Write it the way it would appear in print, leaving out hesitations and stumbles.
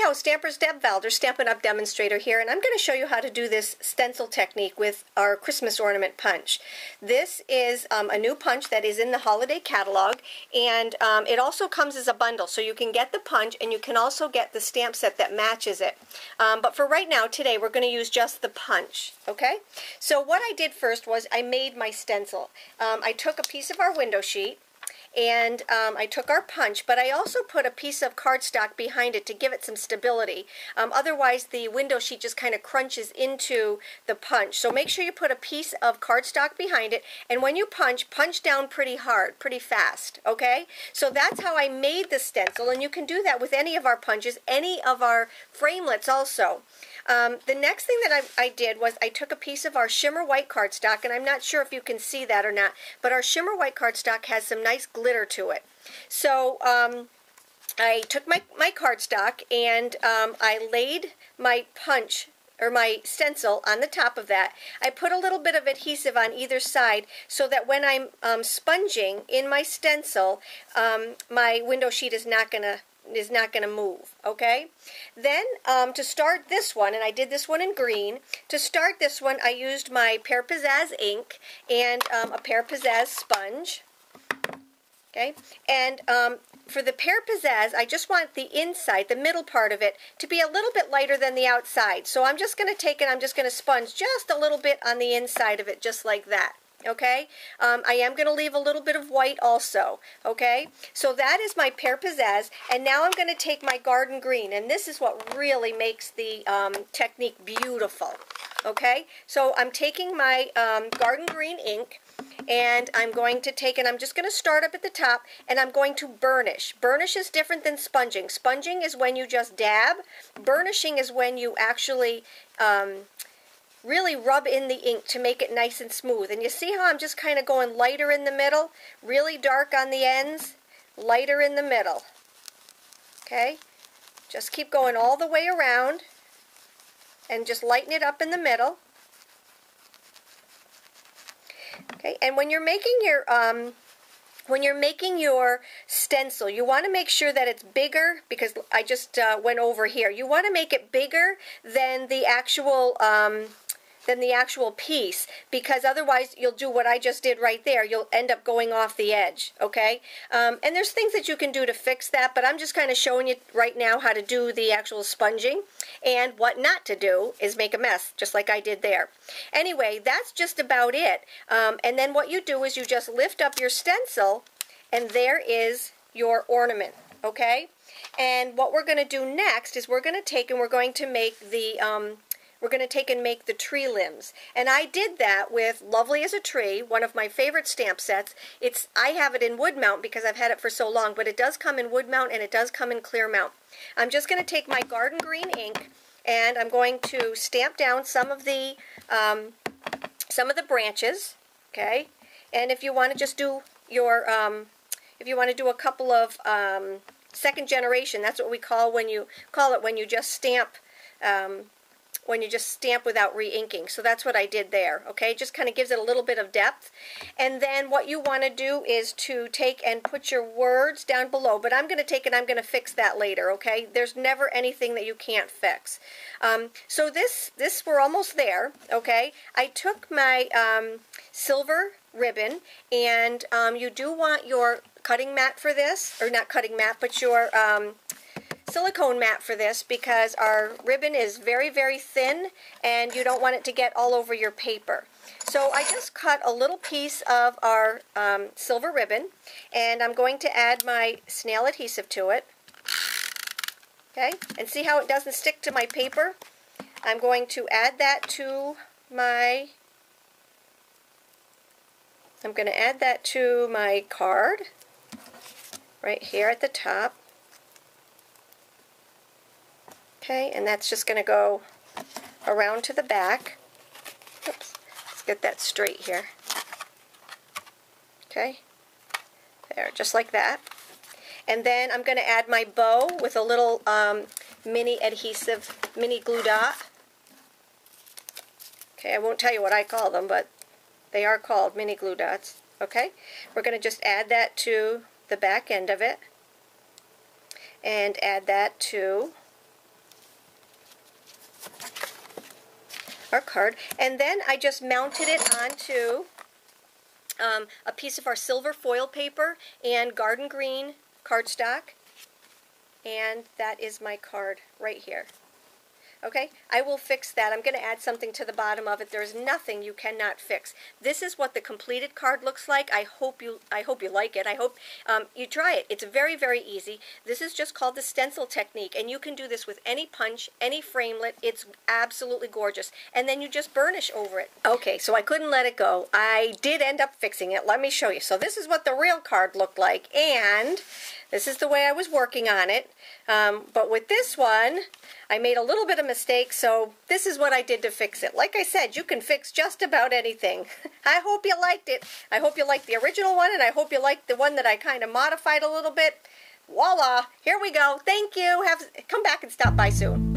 Hello, Stampers, Deb Valder, Stampin' Up demonstrator here, and I'm going to show you how to do this stencil technique with our Christmas ornament punch. This is a new punch that is in the holiday catalog, and it also comes as a bundle, so you can get the punch and you can also get the stamp set that matches it. But for right now, today, we're going to use just the punch, okay? So what I did first was I made my stencil. I took a piece of our window sheet, and I took our punch, but I also put a piece of cardstock behind it to give it some stability. Otherwise, the window sheet just kind of crunches into the punch. So make sure you put a piece of cardstock behind it, and when you punch, punch down pretty hard, pretty fast, okay? So that's how I made the stencil, and you can do that with any of our punches, any of our framelits also. The next thing that I did was I took a piece of our shimmer white cardstock, and I'm not sure if you can see that or not, but our shimmer white cardstock has some nice glitter to it. So I took my cardstock and I laid my punch or my stencil on the top of that. I put a little bit of adhesive on either side so that when I'm sponging in my stencil, my window sheet is not going to move, okay? Then to start this one, and I did this one in green, to start this one I used my Pear Pizzazz ink and a Pear Pizzazz sponge, okay? And for the Pear Pizzazz, I just want the inside, the middle part of it, to be a little bit lighter than the outside. So I'm just going to take it, I'm just going to sponge just a little bit on the inside of it, just like that. Okay, I am going to leave a little bit of white also, okay? So that is my Pear Pizzazz, and now I'm going to take my Garden Green, and this is what really makes the technique beautiful, okay? So I'm taking my Garden Green ink, and I'm going to take it, I'm just going to start up at the top, and I'm going to burnish. Burnish is different than sponging. Sponging is when you just dab. Burnishing is when you actually really rub in the ink to make it nice and smooth. And you see how I'm just kind of going lighter in the middle, really dark on the ends, lighter in the middle. Okay? Just keep going all the way around and just lighten it up in the middle. Okay? And when you're making your stencil, you want to make sure that it's bigger, because I just went over here. You want to make it bigger than the actual piece, because otherwise you'll do what I just did right there. You'll end up going off the edge, okay? And there's things that you can do to fix that, but I'm just kind of showing you right now how to do the actual sponging, and what not to do is make a mess, just like I did there. Anyway, that's just about it. And then what you do is you just lift up your stencil, and there is your ornament, okay? And what we're going to do next is we're going to take and we're going to make the make the tree limbs. And I did that with Lovely as a Tree, one of my favorite stamp sets. I have it in wood mount because I've had it for so long, but it does come in wood mount and it does come in clear mount. I'm just going to take my Garden Green ink and I'm going to stamp down some of the branches, okay? And if you want to just do your, if you want to do a couple of second generation, that's what we call when you just stamp. When you just stamp without re-inking. So that's what I did there, okay? Just kind of gives it a little bit of depth. And then what you want to do is to take and put your words down below, but I'm going to take it, I'm going to fix that later, okay? There's never anything that you can't fix. So this we're almost there, okay? I took my silver ribbon, and you do want your cutting mat for this, or not cutting mat, but your silicone mat for this, because our ribbon is very, very thin and you don't want it to get all over your paper. So I just cut a little piece of our silver ribbon, and I'm going to add my snail adhesive to it. Okay, and see how it doesn't stick to my paper? I'm going to add that to my card right here at the top. Okay, and that's just going to go around to the back. Oops, let's get that straight here. Okay, there, just like that. And then I'm going to add my bow with a little mini adhesive, mini glue dot. Okay, I won't tell you what I call them, but they are called mini glue dots. Okay, we're going to just add that to the back end of it. And add that to our card. And then I just mounted it onto a piece of our silver foil paper and garden green cardstock. And that is my card right here. Okay, I will fix that. I'm going to add something to the bottom of it. There's nothing you cannot fix. This is what the completed card looks like. I hope you like it. I hope you try it. It's very, very easy. This is just called the stencil technique, and you can do this with any punch, any framelit. It's absolutely gorgeous. And then you just burnish over it. Okay, so I couldn't let it go. I did end up fixing it. Let me show you. So this is what the real card looked like, and this is the way I was working on it. But with this one, I made a little bit of mistake, so this is what I did to fix it. Like I said, you can fix just about anything. I hope you liked it. I hope you liked the original one, and I hope you liked the one that I kind of modified a little bit. Voila! Here we go. Thank you. Come back and stop by soon.